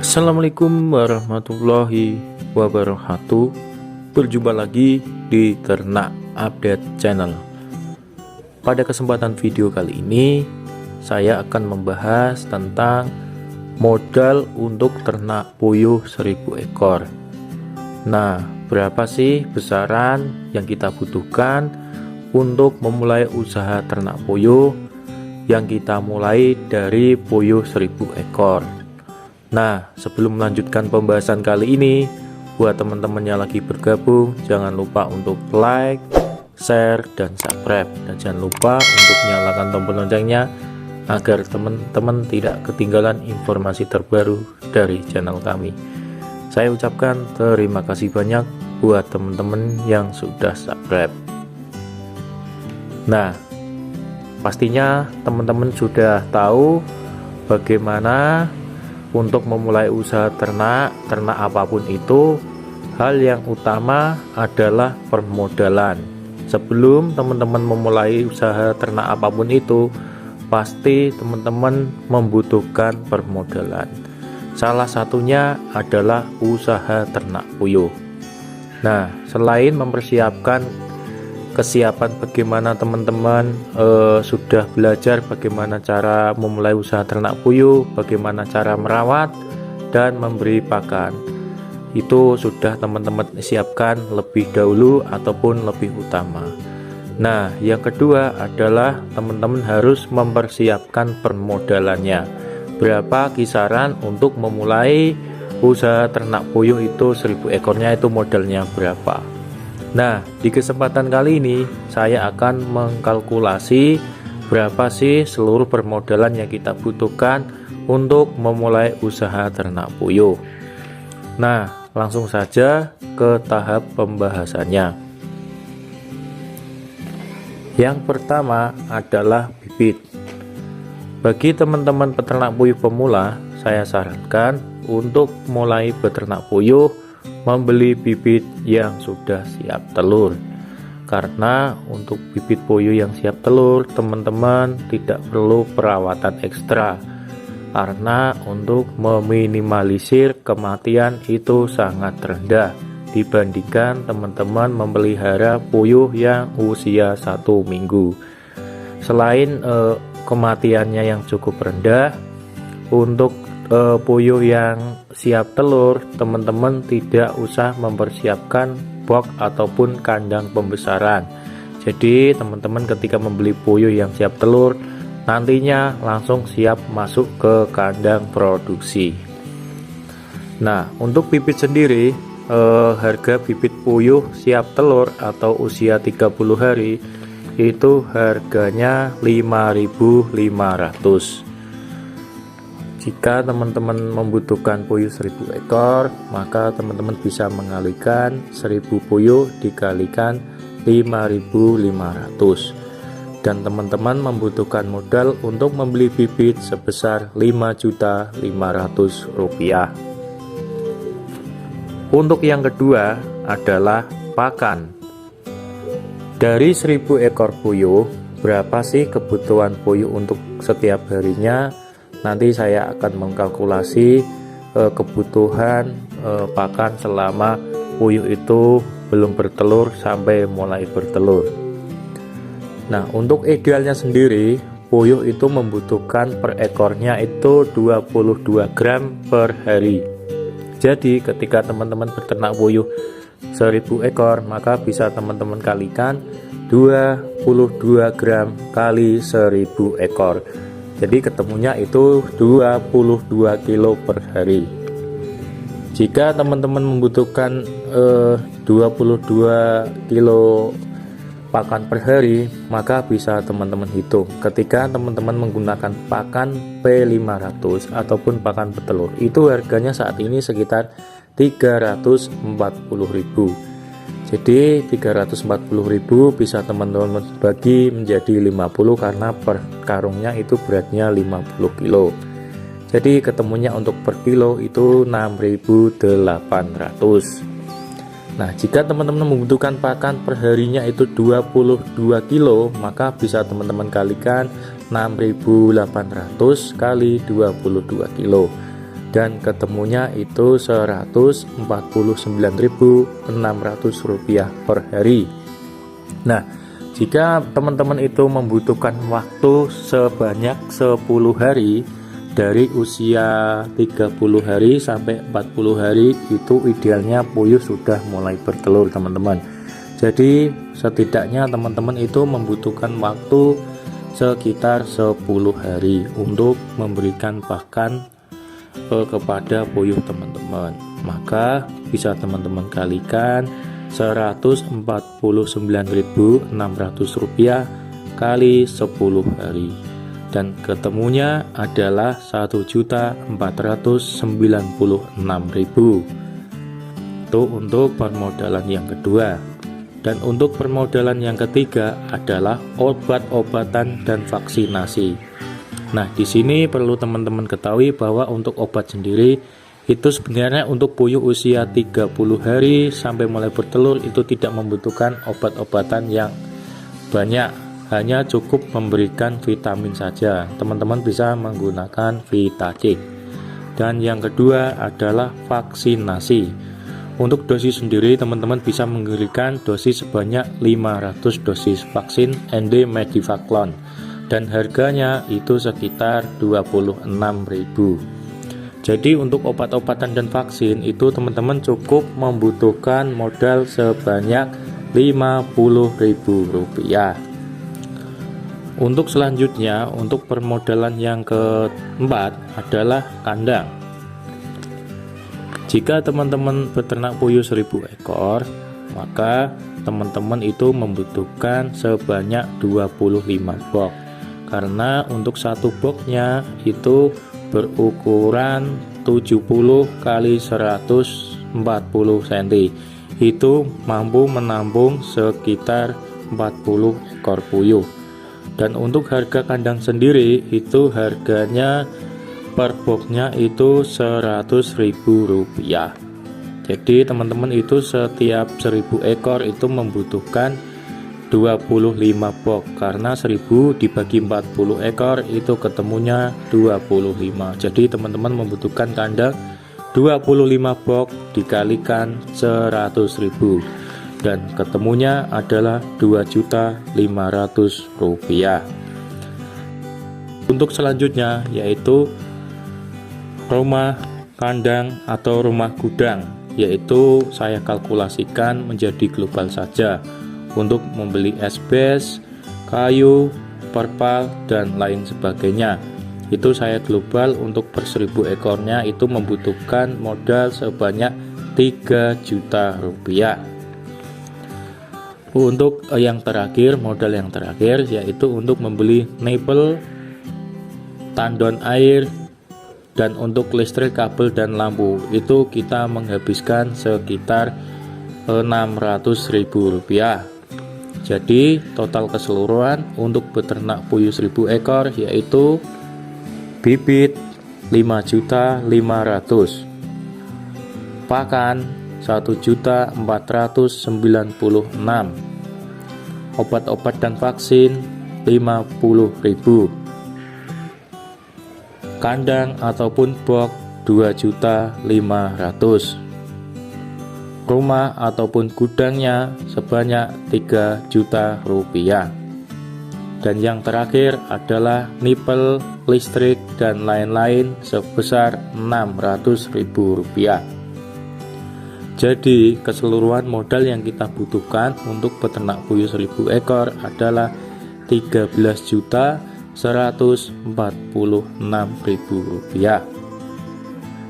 Assalamualaikum warahmatullahi wabarakatuh. Berjumpa lagi di Ternak Update Channel. Pada kesempatan video kali ini saya akan membahas tentang modal untuk ternak puyuh 1000 ekor. Nah, berapa sih besaran yang kita butuhkan untuk memulai usaha ternak puyuh yang kita mulai dari puyuh 1000 ekor? Nah, sebelum melanjutkan pembahasan kali ini, buat teman-teman yang lagi bergabung, jangan lupa untuk like, share, dan subscribe. Dan jangan lupa untuk nyalakan tombol loncengnya agar teman-teman tidak ketinggalan informasi terbaru dari channel kami. Saya ucapkan terima kasih banyak buat teman-teman yang sudah subscribe. Nah, pastinya teman-teman sudah tahu bagaimana untuk memulai usaha ternak apapun itu, hal yang utama adalah permodalan. Sebelum teman-teman memulai usaha ternak apapun itu, pasti teman-teman membutuhkan permodalan. Salah satunya adalah usaha ternak puyuh. Nah, selain mempersiapkan kesiapan bagaimana teman-teman sudah belajar bagaimana cara memulai usaha ternak puyuh, bagaimana cara merawat dan memberi pakan, itu sudah teman-teman siapkan lebih dahulu ataupun lebih utama. Nah, yang kedua adalah teman-teman harus mempersiapkan permodalannya. Berapa kisaran untuk memulai usaha ternak puyuh itu 1000 ekornya, itu modalnya berapa? Nah, di kesempatan kali ini saya akan mengkalkulasi berapa sih seluruh permodalan yang kita butuhkan untuk memulai usaha ternak puyuh. Nah, langsung saja ke tahap pembahasannya. Yang pertama adalah bibit. Bagi teman-teman peternak puyuh pemula, saya sarankan untuk mulai beternak puyuh membeli bibit yang sudah siap telur, karena untuk bibit puyuh yang siap telur teman-teman tidak perlu perawatan ekstra, karena untuk meminimalisir kematian itu sangat rendah dibandingkan teman-teman memelihara puyuh yang usia 1 minggu. Selain kematiannya yang cukup rendah, untuk puyuh yang siap telur teman-teman tidak usah mempersiapkan box ataupun kandang pembesaran. Jadi teman-teman ketika membeli puyuh yang siap telur nantinya langsung siap masuk ke kandang produksi. Nah, untuk bibit sendiri, harga bibit puyuh siap telur atau usia 30 hari itu harganya 5.500. Jika teman-teman membutuhkan puyuh 1000 ekor, maka teman-teman bisa mengalihkan 1000 puyuh dikalikan 5.500, dan teman-teman membutuhkan modal untuk membeli bibit sebesar Rp5.500.000. Untuk yang kedua adalah pakan. Dari 1000 ekor puyuh, berapa sih kebutuhan puyuh untuk setiap harinya? Nanti saya akan mengkalkulasi kebutuhan pakan selama puyuh itu belum bertelur sampai mulai bertelur. Nah, untuk idealnya sendiri, puyuh itu membutuhkan per ekornya itu 22 gram per hari. Jadi ketika teman-teman beternak puyuh 1000 ekor, maka bisa teman-teman kalikan 22 gram kali 1000 ekor. Jadi ketemunya itu 22 kilo per hari. Jika teman-teman membutuhkan 22 kilo pakan per hari, maka bisa teman-teman hitung. Ketika teman-teman menggunakan pakan P500 ataupun pakan petelur, itu harganya saat ini sekitar 340.000. Jadi 340.000 bisa teman-teman bagi menjadi 50 karena per karungnya itu beratnya 50 kilo. Jadi ketemunya untuk per kilo itu 6.800. Nah, jika teman-teman membutuhkan pakan per harinya itu 22 kilo, maka bisa teman-teman kalikan 6.800 kali 22 kilo. dan ketemunya itu Rp149.600 per hari. Nah, jika teman-teman itu membutuhkan waktu sebanyak 10 hari dari usia 30 hari sampai 40 hari, itu idealnya puyuh sudah mulai bertelur teman-teman. Jadi setidaknya teman-teman itu membutuhkan waktu sekitar 10 hari untuk memberikan pakan kepada puyuh teman-teman. Maka bisa teman-teman kalikan Rp149.600 kali 10 hari, dan ketemunya adalah Rp1.496.000. Itu untuk permodalan yang kedua. Dan untuk permodalan yang ketiga adalah obat-obatan dan vaksinasi. Nah, di sini perlu teman-teman ketahui bahwa untuk obat sendiri itu sebenarnya untuk puyuh usia 30 hari sampai mulai bertelur itu tidak membutuhkan obat-obatan yang banyak, hanya cukup memberikan vitamin saja. Teman-teman bisa menggunakan VitaC. Dan yang kedua adalah vaksinasi. Untuk dosis sendiri teman-teman bisa memberikan dosis sebanyak 500 dosis vaksin ND Medivaclon, dan harganya itu sekitar Rp26.000. Jadi untuk obat-obatan dan vaksin itu teman-teman cukup membutuhkan modal sebanyak Rp50.000. Untuk selanjutnya, untuk permodalan yang keempat adalah kandang. Jika teman-teman beternak puyuh 1000 ekor, maka teman-teman itu membutuhkan sebanyak 25 box. Karena untuk satu boxnya itu berukuran 70 kali 140 cm, itu mampu menampung sekitar 40 ekor puyuh. Dan untuk harga kandang sendiri itu harganya per boxnya itu Rp100.000. Jadi teman-teman itu setiap 1000 ekor itu membutuhkan 25 box, karena 1000 dibagi 40 ekor itu ketemunya 25. Jadi teman-teman membutuhkan kandang 25 box dikalikan 100.000, dan ketemunya adalah Rp2.500.000. Untuk selanjutnya yaitu rumah kandang atau rumah gudang, yaitu saya kalkulasikan menjadi global saja. Untuk membeli asbes, kayu, perpal, dan lain sebagainya, itu saya global untuk per 1000 ekornya itu membutuhkan modal sebanyak Rp3 juta. Untuk yang terakhir, modal yang terakhir yaitu untuk membeli nipel, tandon air, dan untuk listrik, kabel, dan lampu, itu kita menghabiskan sekitar Rp600.000. Jadi total keseluruhan untuk beternak puyuh 1000 ekor yaitu bibit Rp5.500.000, pakan Rp1.496.000, obat-obat dan vaksin Rp50.000, kandang ataupun box Rp2.500.000, rumah ataupun gudangnya sebanyak Rp3 juta. Dan yang terakhir adalah nipel, listrik, dan lain-lain sebesar Rp600.000. Jadi keseluruhan modal yang kita butuhkan untuk peternak puyuh 1000 ekor adalah Rp13.146.000.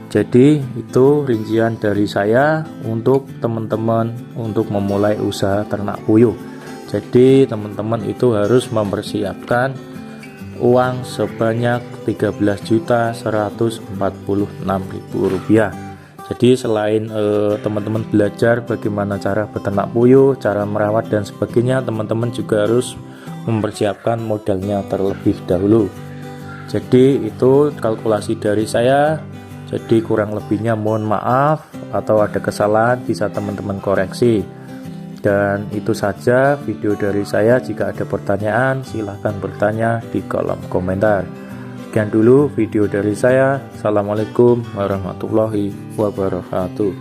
Jadi itu rincian dari saya untuk teman-teman untuk memulai usaha ternak puyuh. Jadi teman-teman itu harus mempersiapkan uang sebanyak Rp13.146.000. Jadi selain teman-teman belajar bagaimana cara beternak puyuh, cara merawat dan sebagainya, teman-teman juga harus mempersiapkan modalnya terlebih dahulu. Jadi itu kalkulasi dari saya. Jadi kurang lebihnya mohon maaf, atau ada kesalahan bisa teman-teman koreksi. Dan itu saja video dari saya. Jika ada pertanyaan silahkan bertanya di kolom komentar. Sekian dulu video dari saya. Assalamualaikum warahmatullahi wabarakatuh.